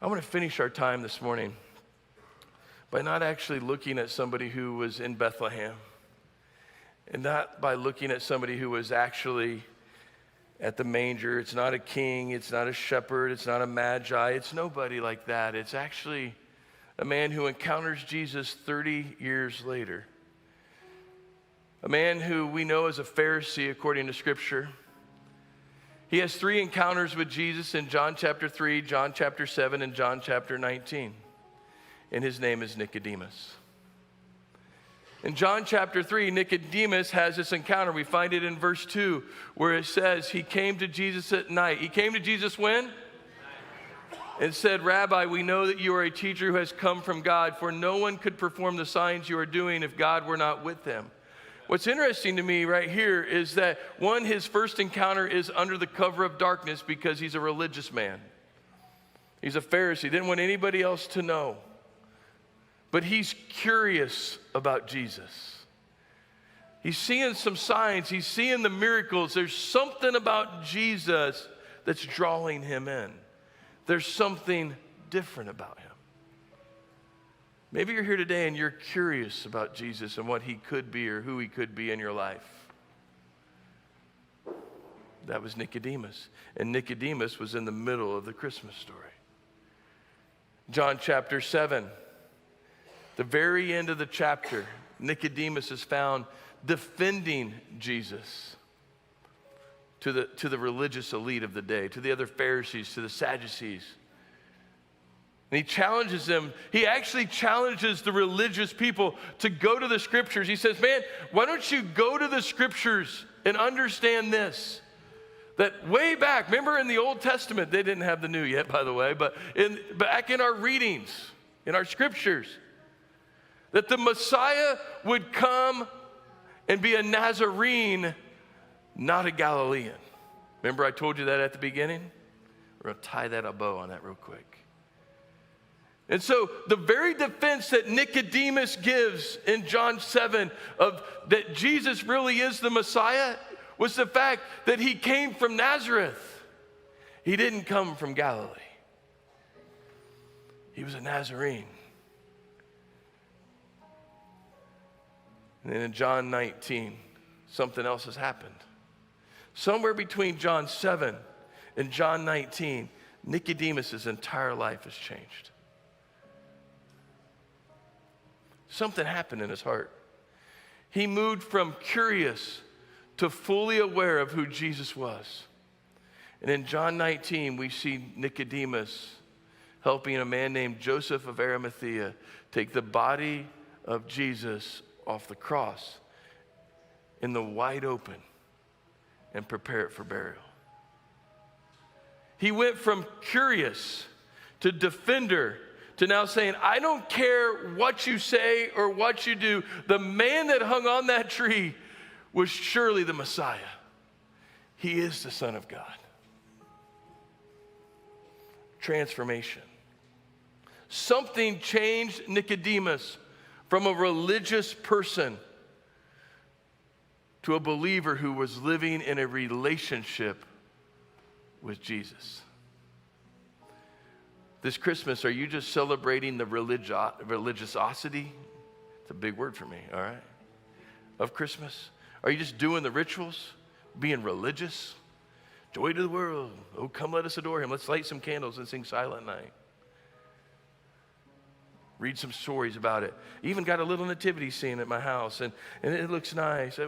I want to finish our time this morning by not actually looking at somebody who was in Bethlehem, and not by looking at somebody who was actually at the manger. It's not a king, it's not a shepherd, it's not a magi, it's nobody like that. It's actually a man who encounters Jesus 30 years later. A man who we know as a Pharisee according to Scripture. He has 3 encounters with Jesus in John chapter 3, John chapter 7, and John chapter 19. And his name is Nicodemus. In John chapter 3, Nicodemus has this encounter. We find it in verse 2 where it says he came to Jesus at night. He came to Jesus when? And said, "Rabbi, we know that you are a teacher who has come from God, for no one could perform the signs you are doing if God were not with him." What's interesting to me right here is that, one, his first encounter is under the cover of darkness because he's a religious man. He's a Pharisee, didn't want anybody else to know. But he's curious about Jesus. He's seeing some signs, he's seeing the miracles. There's something about Jesus that's drawing him in. There's something different about him. Maybe you're here today and you're curious about Jesus and what he could be or who he could be in your life. That was Nicodemus. And Nicodemus was in the middle of the Christmas story. John chapter 7, the very end of the chapter, Nicodemus is found defending Jesus to the religious elite of the day, to the other Pharisees, to the Sadducees. And he challenges them. He actually challenges the religious people to go to the Scriptures. He says, man, why don't you go to the Scriptures and understand this? That way back, remember in the Old Testament, they didn't have the New yet, by the way, but back in our readings, in our Scriptures, that the Messiah would come and be a Nazarene, not a Galilean. Remember I told you that at the beginning? We're going to tie that a bow on that real quick. And so the very defense that Nicodemus gives in John 7 of that Jesus really is the Messiah was the fact that he came from Nazareth. He didn't come from Galilee. He was a Nazarene. And then in John 19, something else has happened. Somewhere between John 7 and John 19, Nicodemus' entire life has changed. Something happened in his heart. He moved from curious to fully aware of who Jesus was. And in John 19, we see Nicodemus helping a man named Joseph of Arimathea take the body of Jesus off the cross in the wide open and prepare it for burial. He went from curious to defender to now saying, I don't care what you say or what you do. The man that hung on that tree was surely the Messiah. He is the Son of God. Transformation. Something changed Nicodemus from a religious person to a believer who was living in a relationship with Jesus. This Christmas, are you just celebrating the religiosity? It's a big word for me, all right? Of Christmas? Are you just doing the rituals? Being religious? Joy to the world. Oh, come let us adore him. Let's light some candles and sing Silent Night. Read some stories about it. Even got a little nativity scene at my house, and it looks nice.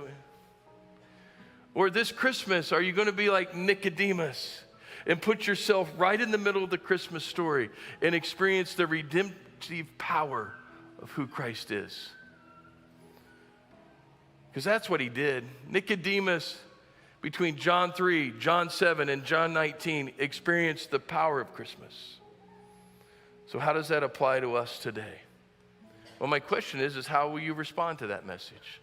Or this Christmas, are you going to be like Nicodemus and put yourself right in the middle of the Christmas story and experience the redemptive power of who Christ is? Because that's what he did. Nicodemus, between John 3, John 7, and John 19, experienced the power of Christmas. So how does that apply to us today? Well, my question is how will you respond to that message?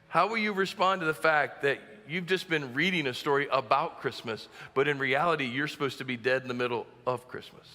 How will you respond to the fact that you've just been reading a story about Christmas, but in reality, you're supposed to be dead in the middle of Christmas?